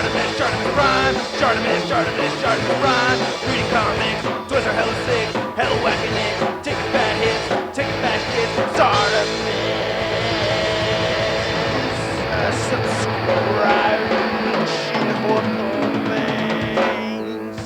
ShartimusPrime, ShartimusPrime. Reading comics, toys are hella sick, hella whacking it. Taking bad hits, taking back hits. Subscribe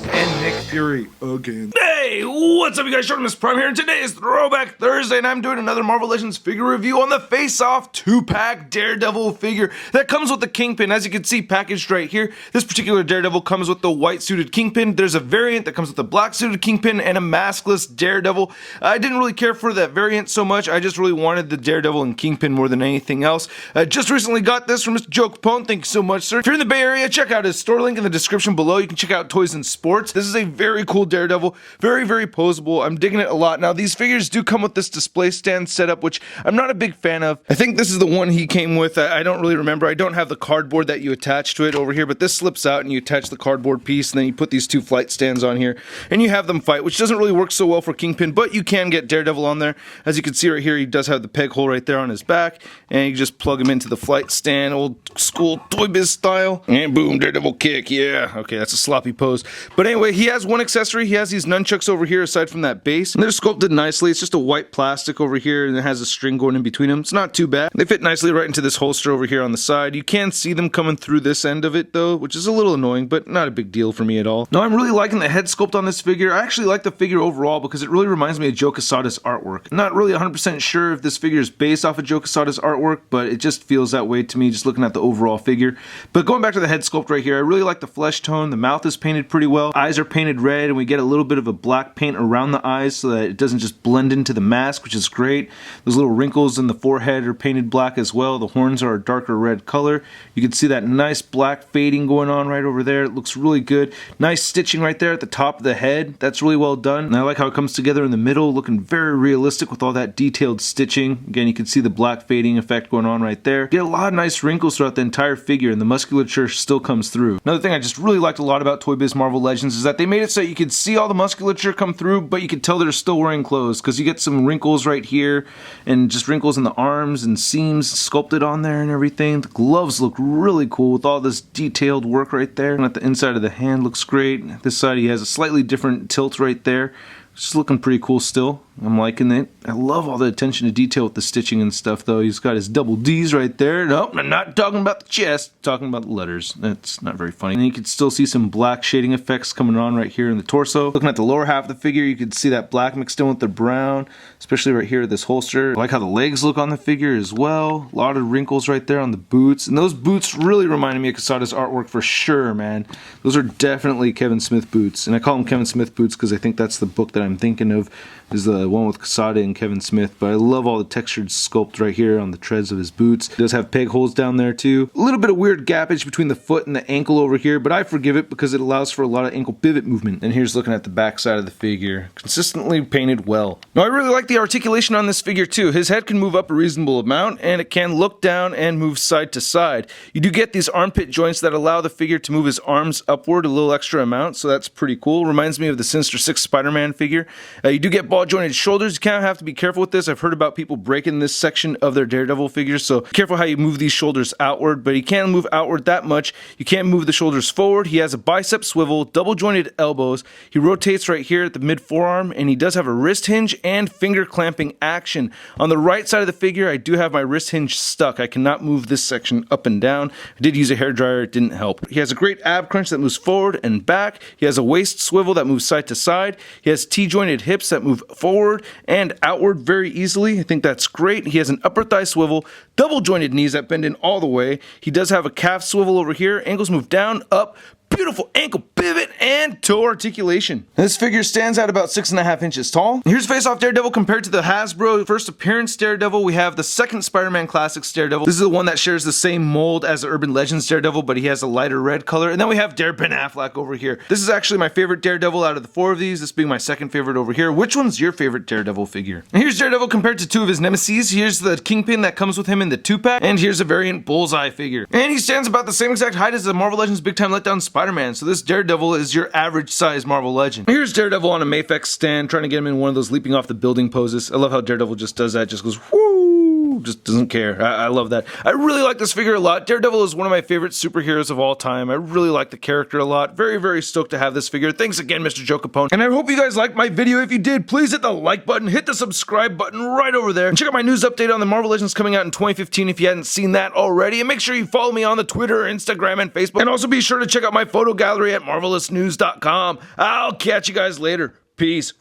and Nick Fury again. Hey, what's up you guys, ShartimusPrime here, and today is Throwback Thursday, and I'm doing another Marvel Legends figure review on the Face-Off 2-pack Daredevil figure that comes with the Kingpin. As you can see packaged right here, this particular Daredevil comes with the white-suited Kingpin. There's a variant that comes with a black-suited Kingpin and a maskless Daredevil. I didn't really care for that variant so much, I just really wanted the Daredevil and Kingpin more than anything else. I just recently got this from Mr. Joe Capone, thank you so much, sir. If you're in the Bay Area, check out his store link in the description below. You can check out Toys and Sports. This is a very cool Daredevil, very posable. I'm digging it a lot. Now these figures do come with this display stand setup, which I'm not a big fan of. I think this is the one he came with. I don't really remember. I don't have the cardboard that you attach to it over here, but this slips out and you attach the cardboard piece, and then you put these two flight stands on here and you have them fight, which doesn't really work so well for Kingpin, but you can get Daredevil on there. As you can see right here, he does have the peg hole right there on his back, and you just plug him into the flight stand, old school Toybiz style, and boom, Daredevil kick. Yeah, okay, that's a sloppy pose. But anyway, he has one accessory. He has these nunchucks over here aside from that base, and they're sculpted nicely. It's just a white plastic over here, and it has a string going in between them. It's not too bad. They fit nicely right into this holster over here on the side. You can see them coming through this end of it though, which is a little annoying, but not a big deal for me at all. Now I'm really liking the head sculpt on this figure. I actually like the figure overall because it really reminds me of Joe Quesada's artwork. I'm not really 100% sure if this figure is based off of Joe Quesada's artwork, but it just feels that way to me just looking at the overall figure. But going back to the head sculpt right here, I really like the flesh tone. The mouth is painted pretty well. Eyes are painted red, and we get a little bit of a black paint around the eyes so that it doesn't just blend into the mask, which is great. Those little wrinkles in the forehead are painted black as well. The horns are a darker red color. You can see that nice black fading going on right over there. It looks really good. Nice stitching right there at the top of the head. That's really well done. And I like how it comes together in the middle, looking very realistic with all that detailed stitching. Again, you can see the black fading effect going on right there. You get a lot of nice wrinkles throughout the entire figure, and the musculature still comes through. Another thing I just really liked a lot about Toybiz Marvel Legends is that they made it so you could see all the musculature come through, but you can tell they're still wearing clothes, because you get some wrinkles right here and just wrinkles in the arms and seams sculpted on there and everything. The gloves look really cool with all this detailed work right there, and at the inside of the hand looks great. This side he has a slightly different tilt right there. It's looking pretty cool still. I'm liking it. I love all the attention to detail with the stitching and stuff though. He's got his double D's right there. Nope, I'm not talking about the chest, I'm talking about the letters. That's not very funny. And you can still see some black shading effects coming on right here in the torso. Looking at the lower half of the figure, you can see that black mixed in with the brown, especially right here at this holster. I like how the legs look on the figure as well. A lot of wrinkles right there on the boots. And those boots really reminded me of Quesada's artwork for sure, man. Those are definitely Kevin Smith boots. And I call them Kevin Smith boots because I think that's the book that I'm thinking of, is the one with Quesada and Kevin Smith. But I love all the textured sculpt right here on the treads of his boots. He does have peg holes down there too. A little bit of weird gappage between the foot and the ankle over here, but I forgive it because it allows for a lot of ankle pivot movement. And here's looking at the back side of the figure. Consistently painted well. Now I really like the articulation on this figure too. His head can move up a reasonable amount, and it can look down and move side to side. You do get these armpit joints that allow the figure to move his arms upward a little extra amount, so that's pretty cool. Reminds me of the Sinister Six Spider-Man figure. You do get ball jointed shoulders. You kind of have to be careful with this. I've heard about people breaking this section of their Daredevil figures, so careful how you move these shoulders outward, but he can't move outward that much. You can't move the shoulders forward. He has a bicep swivel, double jointed elbows. He rotates right here at the mid forearm, and he does have a wrist hinge and finger clamping action. On the right side of the figure, I do have my wrist hinge stuck. I cannot move this section up and down. I did use a hairdryer, it didn't help. He has a great ab crunch that moves forward and back. He has a waist swivel that moves side to side. He has T-jointed hips that move forward and outward very easily. I think that's great. He has an upper thigh swivel, double jointed knees that bend in all the way. He does have a calf swivel over here. Ankles move down, up, beautiful ankle pivot and toe articulation. This figure stands at about 6.5 inches tall. Here's Face-Off Daredevil compared to the Hasbro first appearance Daredevil. We have the second Spider-Man Classics Daredevil. This is the one that shares the same mold as the Urban Legends Daredevil, but he has a lighter red color. And then we have Ben Affleck over here. This is actually my favorite Daredevil out of the four of these, this being my second favorite over here. Which one's your favorite Daredevil figure? And here's Daredevil compared to two of his nemesis. Here's the Kingpin that comes with him in the 2-pack, and here's a variant Bullseye figure. And he stands about the same exact height as the Marvel Legends Big Time Letdown Spider-Man, so this Daredevil is your average size Marvel Legend. Here's Daredevil on a Mafex stand, trying to get him in one of those leaping off the building poses. I love how Daredevil just does that, just goes whoo, just doesn't care. I love that. I really like this figure a lot. Daredevil is one of my favorite superheroes of all time. I really like the character a lot. Very, very stoked to have this figure. Thanks again, Mr. Joe Capone. And I hope you guys liked my video. If you did, please hit the like button, hit the subscribe button right over there, and check out my news update on the Marvel Legends coming out in 2015 if you hadn't seen that already. And make sure you follow me on the Twitter, Instagram, and Facebook. And also be sure to check out my photo gallery at marvelousnews.com. I'll catch you guys later. Peace.